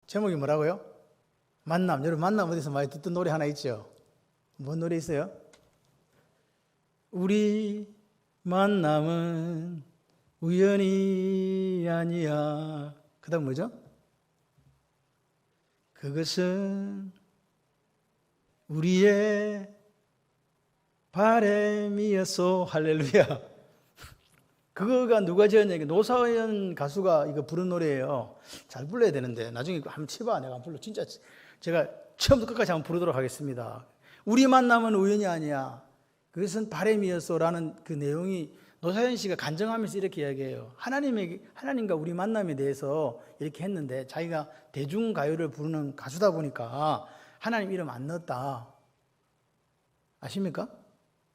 제목이 뭐라고요? 만남. 여러분 만남 어디서 많이 듣던 노래 하나 있죠? 뭔 노래 있어요? 우리 만남은 우연이 아니야. 그 다음 뭐죠? 그것은 우리의 바람이었소. 할렐루야. 그거가 누가 지었냐? 노사연 가수가 이거 부른 노래예요. 잘 불러야 되는데 나중에 한번 치봐. 내가 한번 불러. 진짜 제가 처음부터 끝까지 한번 부르도록 하겠습니다. 우리 만남은 우연이 아니야. 그것은 바람이었소라는 그 내용이 노사연 씨가 간증하면서 이렇게 이야기해요. 하나님과 우리 만남에 대해서 이렇게 했는데 자기가 대중가요를 부르는 가수다 보니까 하나님 이름 안 넣었다. 아십니까?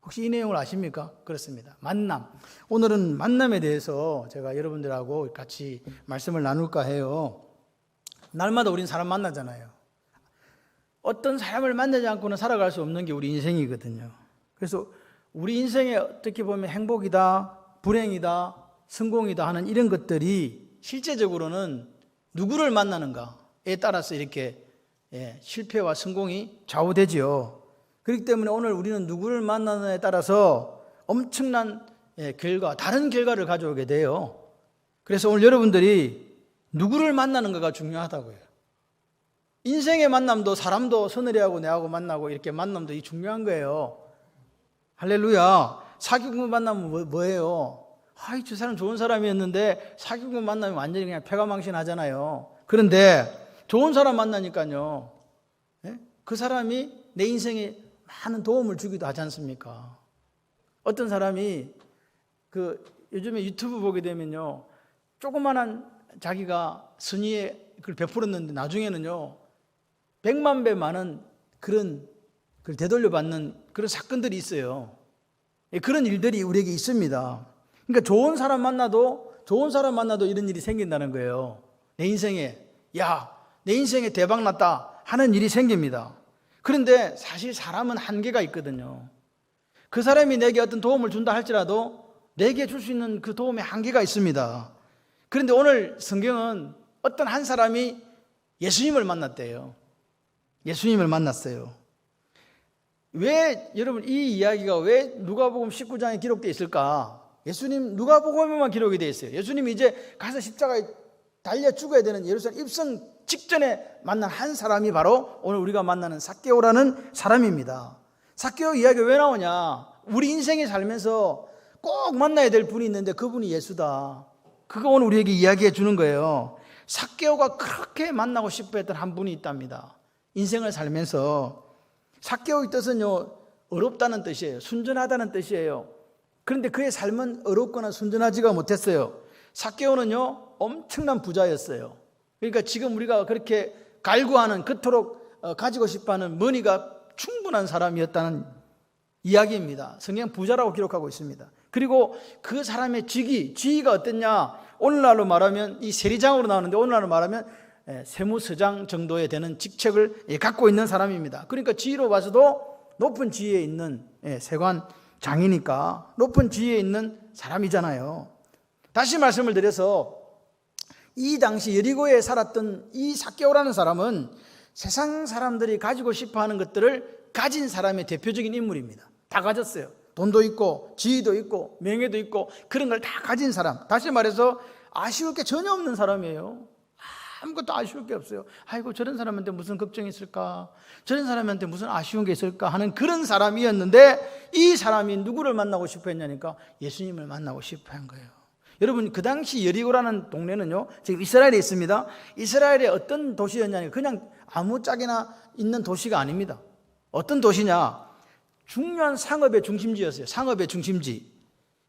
혹시 이 내용을 아십니까? 그렇습니다. 만남. 오늘은 만남에 대해서 제가 여러분들하고 같이 말씀을 나눌까 해요. 날마다 우리는 사람 만나잖아요. 어떤 사람을 만나지 않고는 살아갈 수 없는 게 우리 인생이거든요. 그래서 우리 인생에 어떻게 보면 행복이다, 불행이다, 성공이다 하는 이런 것들이 실제적으로는 누구를 만나는가에 따라서 이렇게 실패와 성공이 좌우되지요. 그렇기 때문에 오늘 우리는 누구를 만나느냐에 따라서 엄청난 결과, 다른 결과를 가져오게 돼요. 그래서 오늘 여러분들이 누구를 만나는가가 중요하다고요. 인생의 만남도 사람도 서늘이하고 내하고 만나고 이렇게 만남도 이 중요한 거예요. 할렐루야. 사귀고 만나면 뭐예요? 아이, 저 사람 좋은 사람이었는데 사귀고 만나면 완전히 그냥 패가망신하잖아요. 그런데 좋은 사람 만나니까요, 그 사람이 내 인생에 많은 도움을 주기도 하지 않습니까? 어떤 사람이 요즘에 유튜브 보게 되면요, 조그만한 자기가 선의의 그걸 베풀었는데 나중에는요 100만 배 많은 그런 그걸 되돌려받는 그런 사건들이 있어요. 그런 일들이 우리에게 있습니다. 그러니까 좋은 사람 만나도 이런 일이 생긴다는 거예요. 내 인생에 내 인생에 대박 났다 하는 일이 생깁니다. 그런데 사실 사람은 한계가 있거든요. 그 사람이 내게 어떤 도움을 준다 할지라도 내게 줄 수 있는 그 도움에 한계가 있습니다. 그런데 오늘 성경은 어떤 한 사람이 예수님을 만났대요. 예수님을 만났어요. 왜 여러분 이 이야기가 왜 누가복음 19장에 기록되어 있을까? 예수님 누가복음에만 기록이 되어 있어요. 예수님이 이제 가서 십자가에 달려 죽어야 되는 예루살렘 입성 직전에 만난 한 사람이 바로 오늘 우리가 만나는 삭개오라는 사람입니다. 삭개오 이야기가 왜 나오냐? 우리 인생에 살면서 꼭 만나야 될 분이 있는데 그분이 예수다. 그거 오늘 우리에게 이야기해 주는 거예요. 삭개오가 그렇게 만나고 싶어 했던 한 분이 있답니다. 인생을 살면서. 삭개오의 뜻은요, 어렵다는 뜻이에요. 순전하다는 뜻이에요. 그런데 그의 삶은 어렵거나 순전하지가 못했어요. 삭개오는요 엄청난 부자였어요. 그러니까 지금 우리가 그렇게 갈구하는, 그토록 가지고 싶어하는 머니가 충분한 사람이었다는 이야기입니다. 성경 부자라고 기록하고 있습니다. 그리고 그 사람의 지위가 어땠냐? 오늘날로 말하면 이 세리장으로 나오는데 오늘날로 말하면 세무서장 정도에 되는 직책을 갖고 있는 사람입니다. 그러니까 지위로 봐서도 높은 지위에 있는 세관장이니까 높은 지위에 있는 사람이잖아요. 다시 말씀을 드려서 이 당시 여리고에 살았던 이 삭개오라는 사람은 세상 사람들이 가지고 싶어하는 것들을 가진 사람의 대표적인 인물입니다. 다 가졌어요. 돈도 있고 지위도 있고 명예도 있고 그런 걸 다 가진 사람. 다시 말해서 아쉬울 게 전혀 없는 사람이에요. 아무것도 아쉬울 게 없어요. 아이고 저런 사람한테 무슨 걱정이 있을까, 저런 사람한테 무슨 아쉬운 게 있을까 하는 그런 사람이었는데 이 사람이 누구를 만나고 싶어 했냐니까 예수님을 만나고 싶어 한 거예요. 여러분 그 당시 여리고라는 동네는요 지금 이스라엘에 있습니다. 이스라엘의 어떤 도시였냐니까 그냥 아무짝에나 있는 도시가 아닙니다. 어떤 도시냐? 중요한 상업의 중심지였어요. 상업의 중심지.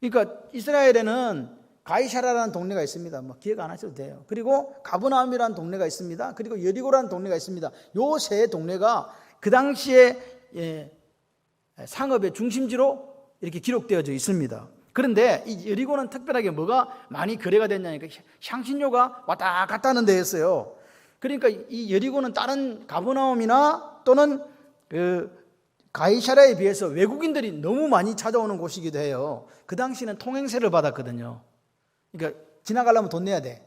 그러니까 이스라엘에는 가이사라라는 동네가 있습니다. 기억 안 하셔도 돼요. 그리고 가브나움이라는 동네가 있습니다. 그리고 여리고라는 동네가 있습니다. 요 세 동네가 그 당시에 상업의 중심지로 이렇게 기록되어져 있습니다. 그런데 이 여리고는 특별하게 뭐가 많이 거래가 됐냐니까 향신료가 왔다 갔다 하는 데였어요. 그러니까 이 여리고는 다른 가브나움이나 또는 가이사라에 비해서 외국인들이 너무 많이 찾아오는 곳이기도 해요. 그 당시는 통행세를 받았거든요. 그러니까 지나가려면 돈 내야 돼.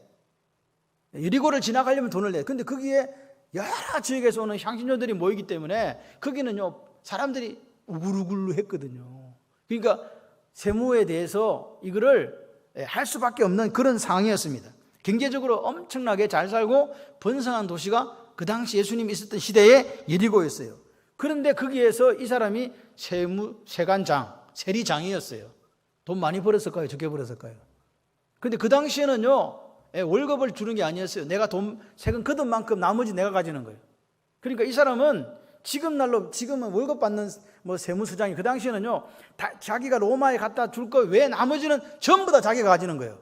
여리고를 지나가려면 돈을 내요. 근데 거기에 여러 지역에서 오는 향신료들이 모이기 때문에 거기는요 사람들이 우글우글 했거든요. 그러니까 세무에 대해서 이거를 할 수밖에 없는 그런 상황이었습니다. 경제적으로 엄청나게 잘 살고 번성한 도시가 그 당시 예수님이 있었던 시대에 여리고였어요. 그런데 거기에서 이 사람이 세리장이었어요. 돈 많이 벌었을까요? 적게 벌었을까요? 근데 그 당시에는요 월급을 주는 게 아니었어요. 내가 세금 걷은 만큼 나머지 내가 가지는 거예요. 그러니까 이 사람은 지금은 월급 받는 세무서장이 그 당시에는요 자기가 로마에 갖다 줄 거 외에 나머지는 전부 다 자기가 가지는 거예요.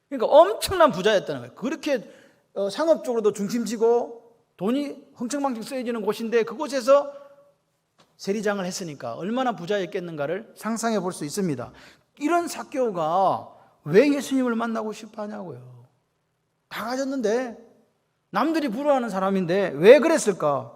그러니까 엄청난 부자였다는 거예요. 그렇게 상업적으로도 중심지고 돈이 흥청망청 쓰여지는 곳인데 그곳에서 세리장을 했으니까 얼마나 부자였겠는가를 상상해 볼 수 있습니다. 이런 삭개오가 왜 예수님을 만나고 싶어 하냐고요. 다 가졌는데 남들이 부러워하는 사람인데 왜 그랬을까?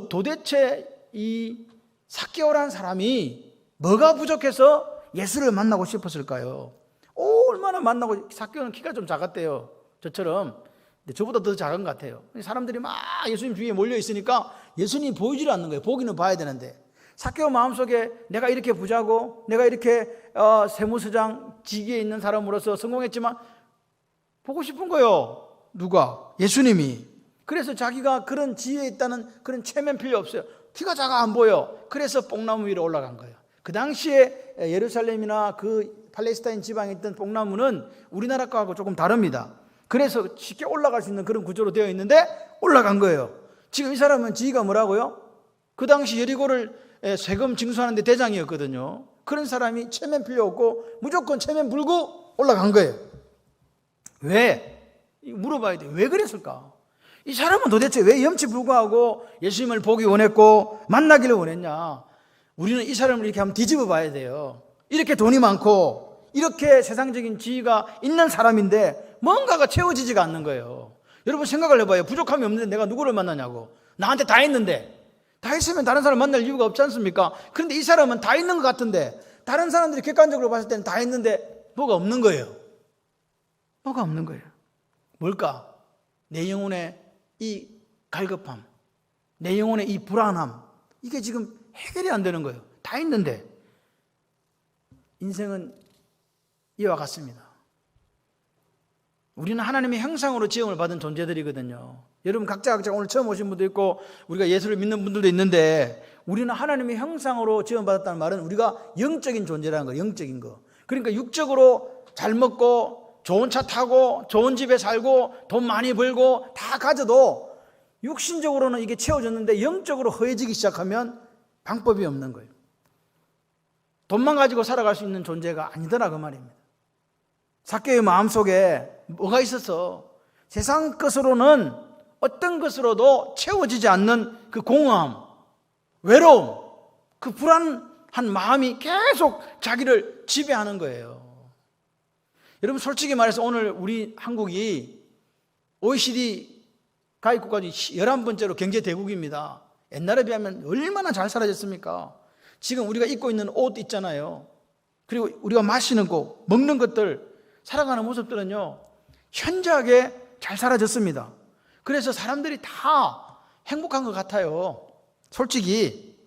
도대체 이 삭개오라는 사람이 뭐가 부족해서 예수를 만나고 싶었을까요? 얼마나 만나고, 삭개오는 키가 좀 작았대요. 저처럼. 근데 저보다 더 작은 것 같아요. 사람들이 막 예수님 주위에 몰려 있으니까 예수님이 보이질 않는 거예요. 보기는 봐야 되는데. 삭개오 마음속에 내가 이렇게 부자고 내가 이렇게 세무서장 직위에 있는 사람으로서 성공했지만 보고 싶은 거예요. 누가? 예수님이. 그래서 자기가 그런 지위에 있다는 그런 체면 필요 없어요. 키가 작아 안 보여. 그래서 뽕나무 위로 올라간 거예요. 그 당시에 예루살렘이나 그 팔레스타인 지방에 있던 뽕나무는 우리나라 거하고 조금 다릅니다. 그래서 쉽게 올라갈 수 있는 그런 구조로 되어 있는데 올라간 거예요. 지금 이 사람은 지위가 뭐라고요? 그 당시 여리고를 세금 징수하는 데 대장이었거든요. 그런 사람이 체면 필요 없고 무조건 체면 불고 올라간 거예요. 왜? 물어봐야 돼요. 왜 그랬을까? 이 사람은 도대체 왜 염치 불구하고 예수님을 보기 원했고 만나기를 원했냐? 우리는 이 사람을 이렇게 한번 뒤집어 봐야 돼요. 이렇게 돈이 많고 이렇게 세상적인 지위가 있는 사람인데 뭔가가 채워지지가 않는 거예요. 여러분 생각을 해봐요. 부족함이 없는데 내가 누구를 만나냐고. 나한테 다 있는데. 다 있으면 다른 사람 만날 이유가 없지 않습니까? 그런데 이 사람은 다 있는 것 같은데 다른 사람들이 객관적으로 봤을 때는 다 있는데 뭐가 없는 거예요. 뭐가 없는 거예요. 뭘까? 내 영혼의 이 갈급함, 내 영혼의 이 불안함, 이게 지금 해결이 안 되는 거예요. 다 있는데. 인생은 이와 같습니다. 우리는 하나님의 형상으로 지음을 받은 존재들이거든요. 여러분 각자 오늘 처음 오신 분도 있고 우리가 예수를 믿는 분들도 있는데 우리는 하나님의 형상으로 지음받았다는 말은 우리가 영적인 존재라는 거예요. 영적인 거. 그러니까 육적으로 잘 먹고 좋은 차 타고 좋은 집에 살고 돈 많이 벌고 다 가져도 육신적으로는 이게 채워졌는데 영적으로 허해지기 시작하면 방법이 없는 거예요. 돈만 가지고 살아갈 수 있는 존재가 아니더라 그 말입니다. 삭개오의 마음속에 뭐가 있어서 세상 것으로는 어떤 것으로도 채워지지 않는 그 공허함, 외로움, 그 불안한 마음이 계속 자기를 지배하는 거예요. 여러분 솔직히 말해서 오늘 우리 한국이 OECD 가입국가 중 11번째로 경제대국입니다. 옛날에 비하면 얼마나 잘 살아졌습니까? 지금 우리가 입고 있는 옷 있잖아요. 그리고 우리가 마시는 거, 먹는 것들, 살아가는 모습들은요 현저하게 잘 살아졌습니다. 그래서 사람들이 다 행복한 것 같아요. 솔직히.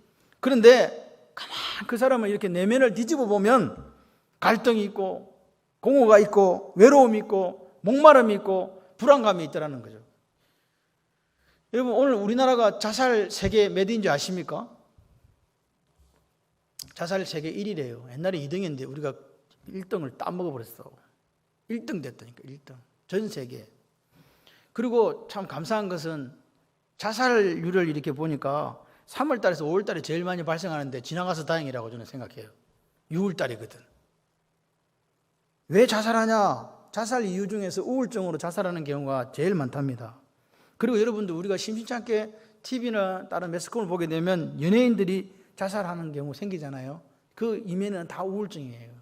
그런데 가만 그 사람을 이렇게 내면을 뒤집어 보면 갈등이 있고 공허가 있고 외로움이 있고 목마름이 있고 불안감이 있다는 거죠. 여러분 오늘 우리나라가 자살 세계 몇 위인지 아십니까? 자살 세계 1위래요. 옛날에 2등인데 우리가 1등을 따먹어버렸어. 1등 됐다니까 1등. 전 세계. 그리고 참 감사한 것은 자살률을 이렇게 보니까 3월 달에서 5월 달에 제일 많이 발생하는데 지나가서 다행이라고 저는 생각해요. 6월 달이거든. 왜 자살하냐? 자살 이유 중에서 우울증으로 자살하는 경우가 제일 많답니다. 그리고 여러분들 우리가 심심치 않게 TV나 다른 매스컴을 보게 되면 연예인들이 자살하는 경우 생기잖아요. 그 이면에는 다 우울증이에요.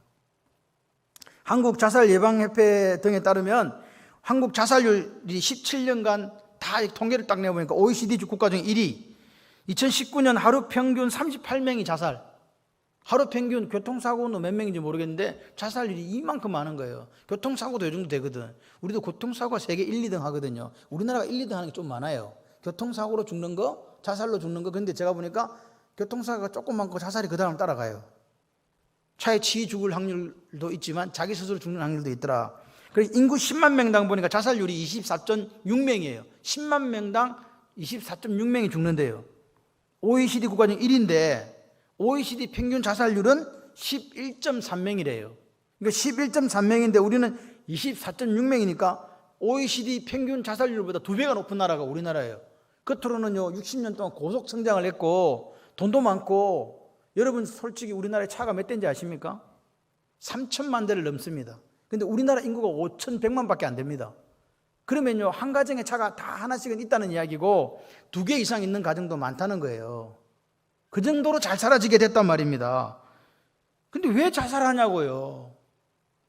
한국 자살예방협회 등에 따르면 한국 자살률이 17년간 다 통계를 딱 내보니까 OECD 국가 중 1위. 2019년 하루 평균 38명이 자살. 하루 평균 교통사고는 몇 명인지 모르겠는데 자살률이 이만큼 많은 거예요. 교통사고도 요 정도 되거든. 우리도 교통사고가 세계 1, 2등 하거든요. 우리나라가 1, 2등 하는 게 좀 많아요. 교통사고로 죽는 거, 자살로 죽는 거. 근데 제가 보니까 교통사고가 조금 많고 자살이 그 다음 따라가요. 차에 치이 죽을 확률도 있지만 자기 스스로 죽는 확률도 있더라. 그래서 인구 10만 명당 보니까 자살률이 24.6명이에요. 10만 명당 24.6명이 죽는데요. OECD 국가 중 1위인데 OECD 평균 자살률은 11.3명이래요. 그러니까 11.3명인데 우리는 24.6명이니까 OECD 평균 자살률보다 2배가 높은 나라가 우리나라예요. 겉으로는요 60년 동안 고속 성장을 했고 돈도 많고, 여러분 솔직히 우리나라의 차가 몇 대인지 아십니까? 3천만 대를 넘습니다. 근데 우리나라 인구가 5,100만밖에 안 됩니다. 그러면요 한 가정에 차가 다 하나씩은 있다는 이야기고 2개 이상 있는 가정도 많다는 거예요. 그 정도로 잘 살아지게 됐단 말입니다. 근데 왜 자살하냐고요?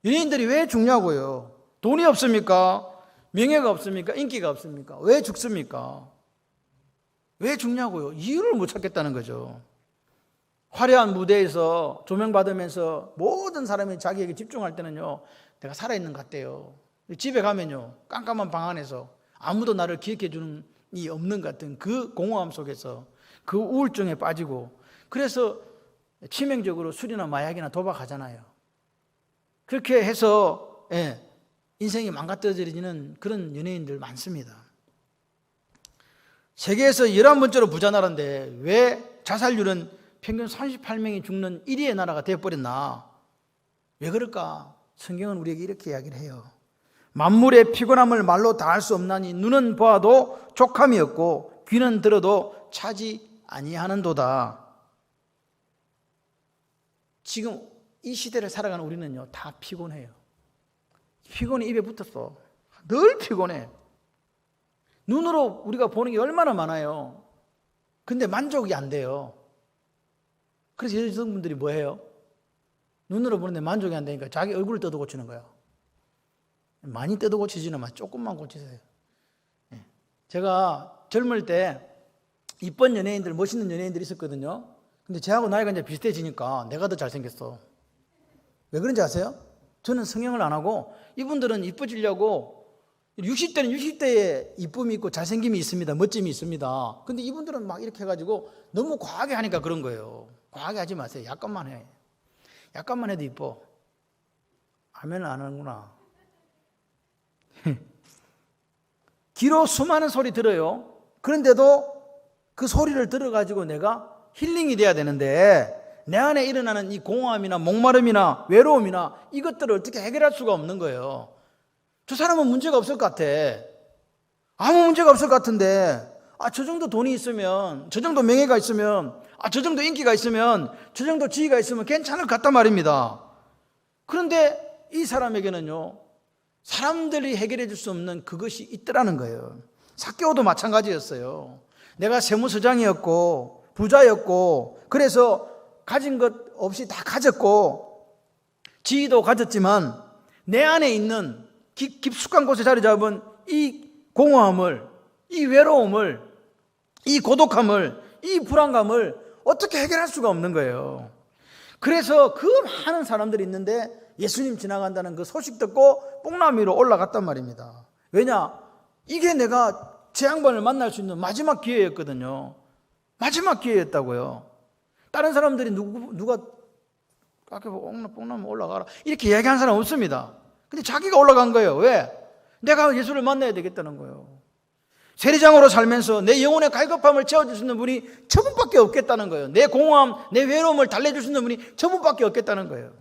연예인들이 왜 죽냐고요? 돈이 없습니까? 명예가 없습니까? 인기가 없습니까? 왜 죽습니까? 왜 죽냐고요? 이유를 못 찾겠다는 거죠. 화려한 무대에서 조명받으면서 모든 사람이 자기에게 집중할 때는요 내가 살아있는 것 같대요. 집에 가면요 깜깜한 방 안에서 아무도 나를 기억해 주는 이 없는 것 같은 그 공허함 속에서 그 우울증에 빠지고, 그래서 치명적으로 술이나 마약이나 도박하잖아요. 그렇게 해서 인생이 망가뜨려지는 그런 연예인들 많습니다. 세계에서 11번째로 부자 나라인데 왜 자살률은 평균 38명이 죽는 1위의 나라가 되어버렸나? 왜 그럴까? 성경은 우리에게 이렇게 이야기를 해요. 만물의 피곤함을 말로 다할 수 없나니 눈은 보아도 족함이 없고 귀는 들어도 차지 아니하는도다. 지금 이 시대를 살아가는 우리는요 다 피곤해요. 피곤이 입에 붙었어. 늘 피곤해. 눈으로 우리가 보는 게 얼마나 많아요. 근데 만족이 안 돼요. 그래서 여성분들이 뭐 해요? 눈으로 보는데 만족이 안 되니까 자기 얼굴을 뜯어 고치는 거예요. 많이 뜯어 고치지는 마, 조금만 고치세요. 제가 젊을 때 이쁜 연예인들, 멋있는 연예인들이 있었거든요. 근데 저하고 나이가 이제 비슷해지니까 내가 더 잘생겼어. 왜 그런지 아세요? 저는 성형을 안 하고 이분들은 이뻐지려고 60대는 60대의 이쁨이 있고 잘생김이 있습니다. 멋짐이 있습니다. 근데 이분들은 막 이렇게 해가지고 너무 과하게 하니까 그런 거예요. 과하게 하지 마세요. 약간만 해. 약간만 해도 이뻐. 하면 안 하는구나. 귀로 수많은 소리 들어요. 그런데도 그 소리를 들어가지고 내가 힐링이 돼야 되는데 내 안에 일어나는 이 공허함이나 목마름이나 외로움이나 이것들을 어떻게 해결할 수가 없는 거예요. 저 사람은 문제가 없을 것 같아. 아무 문제가 없을 것 같은데 저 정도 돈이 있으면, 저 정도 명예가 있으면, 저 정도 인기가 있으면, 저 정도 지위가 있으면 괜찮을 것 같단 말입니다. 그런데 이 사람에게는요 사람들이 해결해 줄 수 없는 그것이 있더라는 거예요. 삭개오도 마찬가지였어요. 내가 세무서장이었고 부자였고 그래서 가진 것 없이 다 가졌고 지위도 가졌지만 내 안에 있는 깊숙한 곳에 자리 잡은 이 공허함을, 이 외로움을, 이 고독함을, 이 불안감을 어떻게 해결할 수가 없는 거예요. 그래서 그 많은 사람들이 있는데 예수님 지나간다는 그 소식 듣고 뽕나무 위로 올라갔단 말입니다. 왜냐? 이게 내가 제 양반을 만날 수 있는 마지막 기회였거든요. 마지막 기회였다고요. 다른 사람들이 누가 앞에 뽕나무 올라가라 이렇게 이야기하는 사람 없습니다. 근데 자기가 올라간 거예요. 왜? 내가 예수를 만나야 되겠다는 거예요. 세리장으로 살면서 내 영혼의 갈급함을 채워줄 수 있는 분이 저분밖에 없겠다는 거예요. 내 공허함, 내 외로움을 달래줄 수 있는 분이 저분밖에 없겠다는 거예요.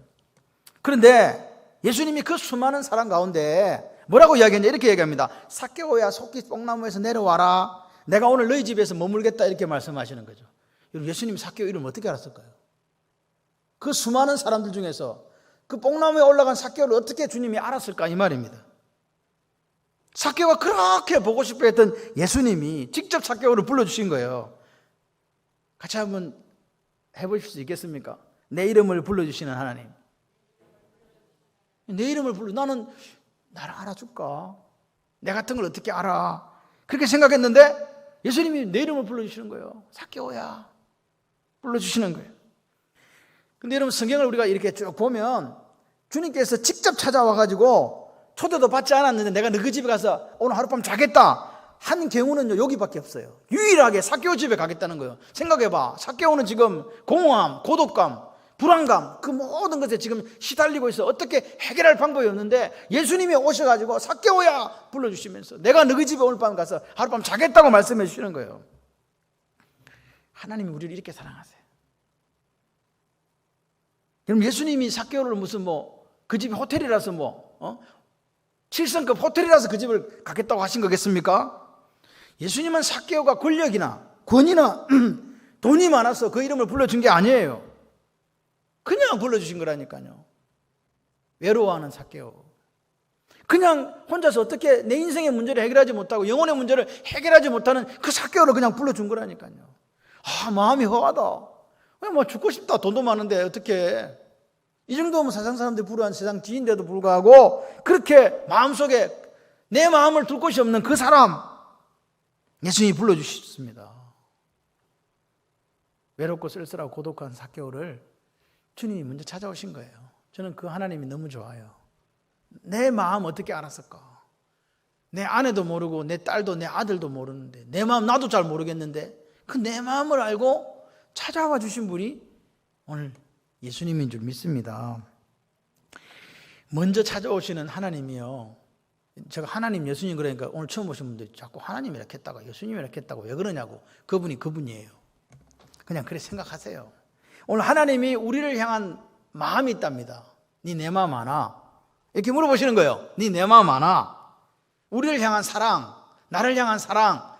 그런데 예수님이 그 수많은 사람 가운데 뭐라고 이야기했냐? 이렇게 얘기합니다. 삭개오야 속히 뽕나무에서 내려와라. 내가 오늘 너희 집에서 머물겠다 이렇게 말씀하시는 거죠. 여러분 예수님이 삭개오 이름을 어떻게 알았을까요? 그 수많은 사람들 중에서 그 뽕나무에 올라간 삭개오를 어떻게 주님이 알았을까 이 말입니다. 삭개오가 그렇게 보고 싶어 했던 예수님이 직접 삭개오를 불러주신 거예요. 같이 한번 해보실 수 있겠습니까? 내 이름을 불러주시는 하나님. 내 이름을 나는 나를 알아줄까? 내 같은 걸 어떻게 알아? 그렇게 생각했는데 예수님이 내 이름을 불러주시는 거예요. 삭개오야 불러주시는 거예요. 근데 여러분 성경을 우리가 이렇게 쭉 보면 주님께서 직접 찾아와가지고 초대도 받지 않았는데 내가 너희 집에 가서 오늘 하룻밤 자겠다 한 경우는 여기밖에 없어요. 유일하게 삭개오 집에 가겠다는 거예요. 생각해봐. 삭개오는 지금 공허함, 고독감, 불안감 그 모든 것에 지금 시달리고 있어. 어떻게 해결할 방법이 없는데 예수님이 오셔가지고 삭개오야 불러주시면서 내가 너희 집에 오늘 밤 가서 하룻밤 자겠다고 말씀해 주시는 거예요. 하나님이 우리를 이렇게 사랑하세요. 그럼 예수님이 삭개오를 무슨 그 집이 호텔이라서 7성급 호텔이라서 그 집을 가겠다고 하신 거겠습니까? 예수님은 삭개오가 권력이나 권위나 돈이 많아서 그 이름을 불러준 게 아니에요. 그냥 불러주신 거라니까요. 외로워하는 삭개오. 그냥 혼자서 어떻게 내 인생의 문제를 해결하지 못하고 영혼의 문제를 해결하지 못하는 그 삭개오를 그냥 불러준 거라니까요. 마음이 허하다. 죽고 싶다. 돈도 많은데 어떻게 이 정도면 세상 사람들이 부러워한 세상 지인데도 불구하고 그렇게 마음속에 내 마음을 둘 곳이 없는 그 사람 예수님이 불러주셨습니다. 외롭고 쓸쓸하고 고독한 삭개오를 주님이 먼저 찾아오신 거예요. 저는 그 하나님이 너무 좋아요. 내 마음 어떻게 알았을까? 내 아내도 모르고 내 딸도 내 아들도 모르는데 내 마음 나도 잘 모르겠는데 그 내 마음을 알고 찾아와 주신 분이 오늘 예수님인 줄 믿습니다. 먼저 찾아오시는 하나님이요. 제가 하나님 예수님 그러니까 오늘 처음 오신 분들이 자꾸 하나님이 이렇게 했다고 예수님이 이렇게 했다고 왜 그러냐고. 그분이 그분이에요. 그냥 그렇게 생각하세요. 오늘 하나님이 우리를 향한 마음이 있답니다. 네 내 마음 아나? 이렇게 물어보시는 거예요. 네 내 마음 아나? 우리를 향한 사랑, 나를 향한 사랑,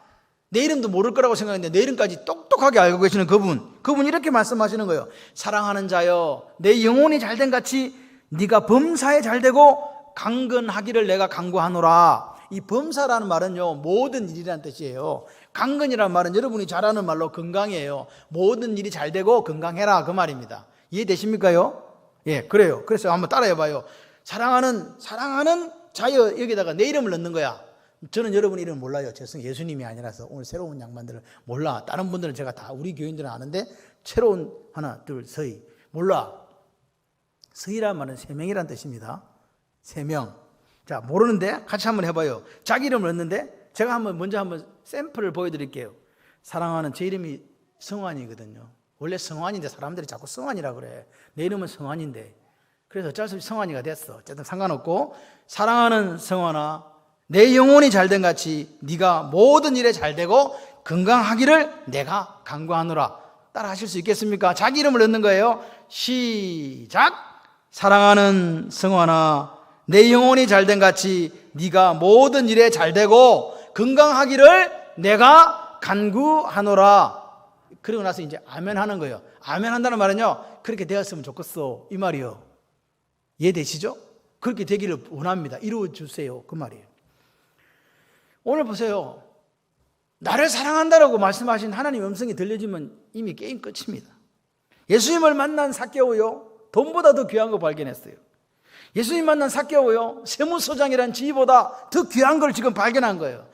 내 이름도 모를 거라고 생각했는데 내 이름까지 똑똑하게 알고 계시는 그분 이렇게 말씀하시는 거예요. 사랑하는 자여 내 영혼이 잘된 같이 네가 범사에 잘되고 강건하기를 내가 간구하노라. 이 범사라는 말은요 모든 일이라는 뜻이에요. 강건이라는 말은 여러분이 잘 아는 말로 건강이에요. 모든 일이 잘되고 건강해라 그 말입니다. 이해되십니까요? 예, 그래요. 그래서 한번 따라해봐요. 사랑하는 자여 여기다가 내 이름을 넣는 거야. 저는 여러분 이름 몰라요. 죄송해요. 예수님이 아니라서 오늘 새로운 양반들을 몰라. 다른 분들은 제가 다 우리 교인들은 아는데 새로운 하나 둘 서희 몰라. 서희란 말은 세 명이란 뜻입니다. 세 명. 자 모르는데 같이 한번 해봐요. 자기 이름을 넣는데 제가 먼저 한번 샘플을 보여드릴게요. 사랑하는 제 이름이 성환이거든요. 원래 성환인데 사람들이 자꾸 성환이라 그래. 내 이름은 성환인데 그래서 어쩔 수 없이 성환이가 됐어. 어쨌든 상관없고 사랑하는 성환아 내 영혼이 잘된 같이 네가 모든 일에 잘되고 건강하기를 내가 간구하노라. 따라 하실 수 있겠습니까? 자기 이름을 넣는 거예요. 시작. 사랑하는 성환아 내 영혼이 잘된 같이 네가 모든 일에 잘되고 건강하기를 내가 간구하노라. 그리고 나서 이제 아멘 하는 거예요. 아멘 한다는 말은요 그렇게 되었으면 좋겠어 이 말이요. 이해되시죠? 그렇게 되기를 원합니다. 이루어 주세요 그 말이에요. 오늘 보세요. 나를 사랑한다라고 말씀하신 하나님의 음성이 들려지면 이미 게임 끝입니다. 예수님을 만난 삭개오요 돈보다 더 귀한 거 발견했어요. 예수님 만난 삭개오요 세무서장이란 지위보다 더 귀한 걸 지금 발견한 거예요.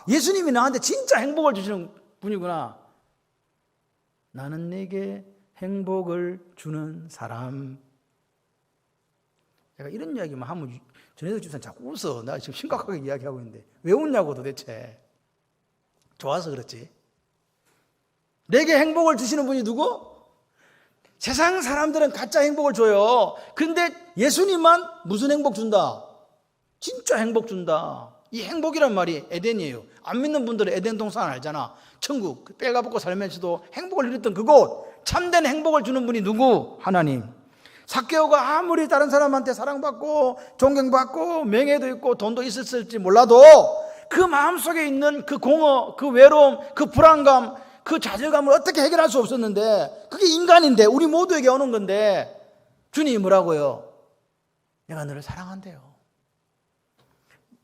예수님이 나한테 진짜 행복을 주시는 분이구나. 나는 내게 행복을 주는 사람. 제가 이런 이야기만 하면 전혜석 집사님 자꾸 웃어. 나 지금 심각하게 이야기하고 있는데 왜 웃냐고 도대체. 좋아서 그렇지. 내게 행복을 주시는 분이 누구? 세상 사람들은 가짜 행복을 줘요. 그런데 예수님만 무슨 행복 준다? 진짜 행복 준다. 이 행복이란 말이 에덴이에요. 안 믿는 분들은 에덴 동산 알잖아. 천국 빼가벗고 살면서도 행복을 누렸던 그곳. 참된 행복을 주는 분이 누구? 하나님. 삭개오가 아무리 다른 사람한테 사랑받고 존경받고 명예도 있고 돈도 있었을지 몰라도 그 마음속에 있는 그 공허, 그 외로움, 그 불안감, 그 좌절감을 어떻게 해결할 수 없었는데 그게 인간인데 우리 모두에게 오는 건데 주님이 뭐라고요? 내가 너를 사랑한대요.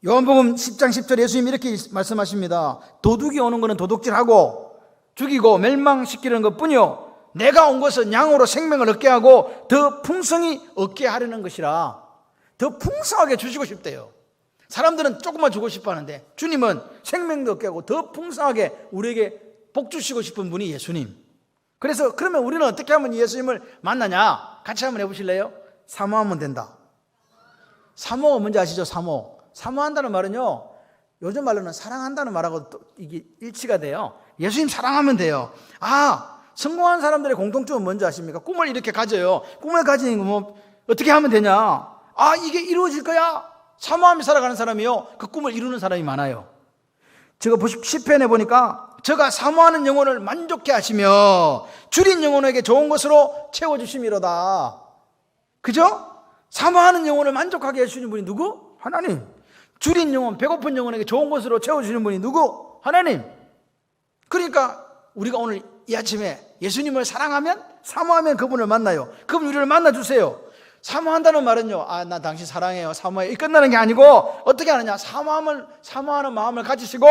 요한복음 10장 10절 예수님이 이렇게 말씀하십니다. 도둑이 오는 것은 도둑질하고 죽이고 멸망시키는 것뿐이요 내가 온 것은 양으로 생명을 얻게 하고 더 풍성히 얻게 하려는 것이라. 더 풍성하게 주시고 싶대요. 사람들은 조금만 주고 싶어 하는데 주님은 생명도 얻게 하고 더 풍성하게 우리에게 복 주시고 싶은 분이 예수님. 그래서 그러면 우리는 어떻게 하면 예수님을 만나냐? 같이 한번 해보실래요? 사모하면 된다. 사모 뭔지 아시죠? 사모한다는 말은요, 요즘 말로는 사랑한다는 말하고 또 이게 일치가 돼요. 예수님 사랑하면 돼요. 성공한 사람들의 공통점은 뭔지 아십니까? 꿈을 이렇게 가져요. 꿈을 가지는 거 뭐 어떻게 하면 되냐? 이게 이루어질 거야. 사모하며 살아가는 사람이요, 그 꿈을 이루는 사람이 많아요. 제가 시편에 보니까 저가 사모하는 영혼을 만족해 하시며 줄인 영혼에게 좋은 것으로 채워주심이로다. 그죠? 사모하는 영혼을 만족하게 해주시는 분이 누구? 하나님. 줄인 영혼, 배고픈 영혼에게 좋은 것으로 채워주시는 분이 누구? 하나님. 그러니까 우리가 오늘 이 아침에 예수님을 사랑하면, 사모하면 그분을 만나요. 그분 우리를 만나주세요. 사모한다는 말은요, 나 당신 사랑해요, 사모해요, 이 끝나는 게 아니고 어떻게 하느냐? 사모하는 마음을 가지시고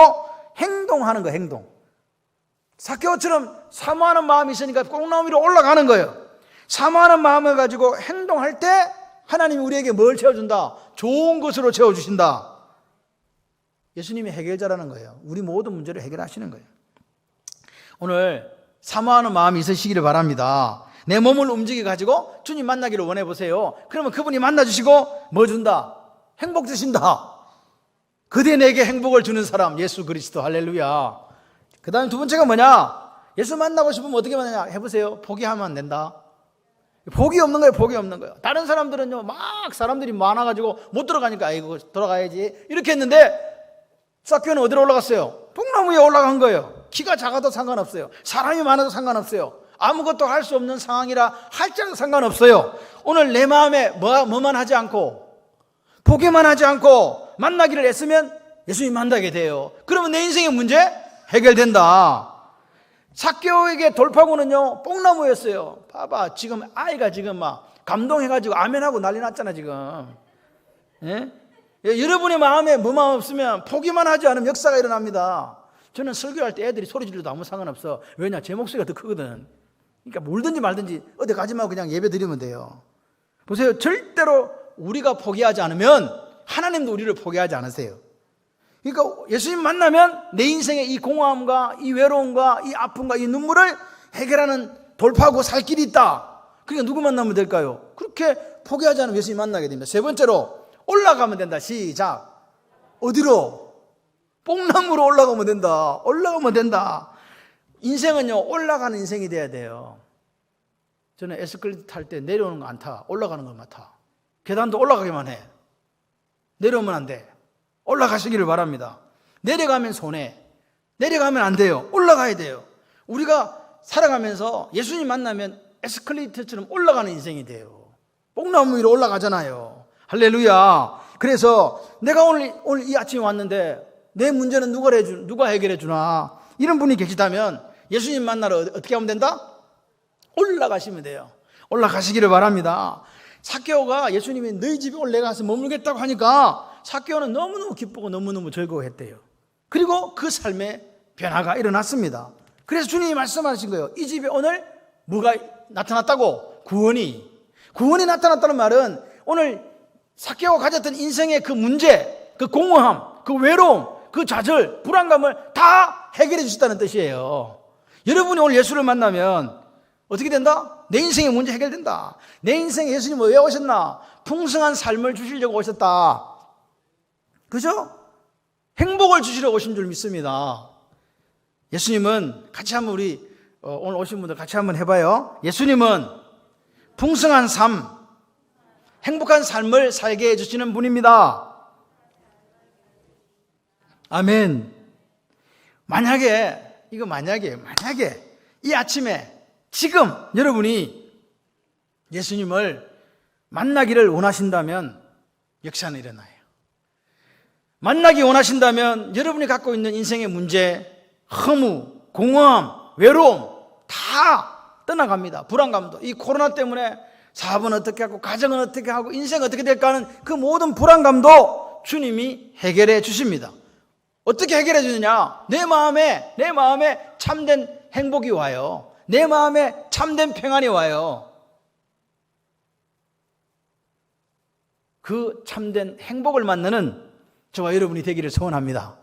행동하는 거예요. 행동. 삭개오처럼 사모하는 마음이 있으니까 꽁나무 위로 올라가는 거예요. 사모하는 마음을 가지고 행동할 때 하나님이 우리에게 뭘 채워준다? 좋은 것으로 채워주신다. 예수님이 해결자라는 거예요. 우리 모든 문제를 해결하시는 거예요. 오늘 사모하는 마음이 있으시기를 바랍니다. 내 몸을 움직여 가지고 주님 만나기를 원해 보세요. 그러면 그분이 만나주시고 뭐 준다? 행복 주신다. 그대 내게 행복을 주는 사람, 예수 그리스도. 할렐루야. 그 다음 두 번째가 뭐냐? 예수 만나고 싶으면 어떻게 만나냐? 해보세요. 포기하면 안 된다. 복이 없는 거예요. 복이 없는 거예요. 다른 사람들은요, 막 사람들이 많아가지고 못 들어가니까 아이고 돌아가야지 이렇게 했는데, 삭개오는 어디로 올라갔어요? 뽕나무 위에 올라간 거예요. 키가 작아도 상관없어요. 사람이 많아도 상관없어요. 아무것도 할 수 없는 상황이라 할지라도 상관없어요. 오늘 내 마음에 뭐만 하지 않고, 포기만 하지 않고 만나기를 애쓰면 예수님 만나게 돼요. 그러면 내 인생의 문제 해결된다. 삭개오에게 돌파구는요, 뽕나무였어요. 봐봐, 지금 아이가 지금 막 감동해가지고 아멘하고 난리 났잖아 지금. 예? 여러분의 마음에 뭐만 없으면 포기만 하지 않으면 역사가 일어납니다. 저는 설교할 때 애들이 소리 질러도 아무 상관없어. 왜냐? 제 목소리가 더 크거든. 그러니까 울든지 말든지 어디 가지 말고 그냥 예배 드리면 돼요. 보세요. 절대로 우리가 포기하지 않으면 하나님도 우리를 포기하지 않으세요. 그러니까 예수님 만나면 내 인생의 이 공허함과 이 외로움과 이 아픔과 이 눈물을 해결하는 돌파하고 살 길이 있다. 그러니까 누구 만나면 될까요? 그렇게 포기하지 않으면 예수님 만나게 됩니다. 세 번째로 올라가면 된다. 시작. 어디로? 뽕나무로 올라가면 된다. 올라가면 된다. 인생은요, 올라가는 인생이 돼야 돼요. 저는 에스컬레이터 탈 때 내려오는 거 안 타. 올라가는 것만 타. 계단도 올라가기만 해. 내려오면 안 돼. 올라가시기를 바랍니다. 내려가면 손해. 내려가면 안 돼요. 올라가야 돼요. 우리가 살아가면서 예수님 만나면 에스컬레이터처럼 올라가는 인생이 돼요. 뽕나무 위로 올라가잖아요. 할렐루야. 그래서 내가 오늘 이 아침에 왔는데 내 문제는 누가 해결해 주나? 이런 분이 계시다면 예수님 만나러 어떻게 하면 된다? 올라가시면 돼요. 올라가시기를 바랍니다. 삭개오가 예수님이 너희 집에 올라가서 머물겠다고 하니까 삭개오는 너무너무 기쁘고 너무너무 즐거워했대요. 그리고 그 삶에 변화가 일어났습니다. 그래서 주님이 말씀하신 거예요. 이 집에 오늘 뭐가 나타났다고? 구원이 나타났다는 말은 오늘 삭개오가 가졌던 인생의 그 문제, 그 공허함, 그 외로움, 그 좌절, 불안감을 다 해결해 주셨다는 뜻이에요. 여러분이 오늘 예수를 만나면 어떻게 된다? 내 인생의 문제 해결된다. 내 인생에 예수님 왜 오셨나? 풍성한 삶을 주시려고 오셨다. 그죠? 행복을 주시려고 오신 줄 믿습니다. 예수님은 같이 한번 우리 오늘 오신 분들 같이 한번 해봐요. 예수님은 풍성한 삶, 행복한 삶을 살게 해주시는 분입니다. 아멘. 만약에 이 아침에 지금 여러분이 예수님을 만나기를 원하신다면 역사는 일어나요. 만나기 원하신다면 여러분이 갖고 있는 인생의 문제, 허무, 공허함, 외로움 다 떠나갑니다. 불안감도. 이 코로나 때문에 사업은 어떻게 하고 가정은 어떻게 하고 인생 어떻게 될까 하는 그 모든 불안감도 주님이 해결해 주십니다. 어떻게 해결해 주느냐? 내 마음에 참된 행복이 와요. 내 마음에 참된 평안이 와요. 그 참된 행복을 만나는 저와 여러분이 되기를 소원합니다.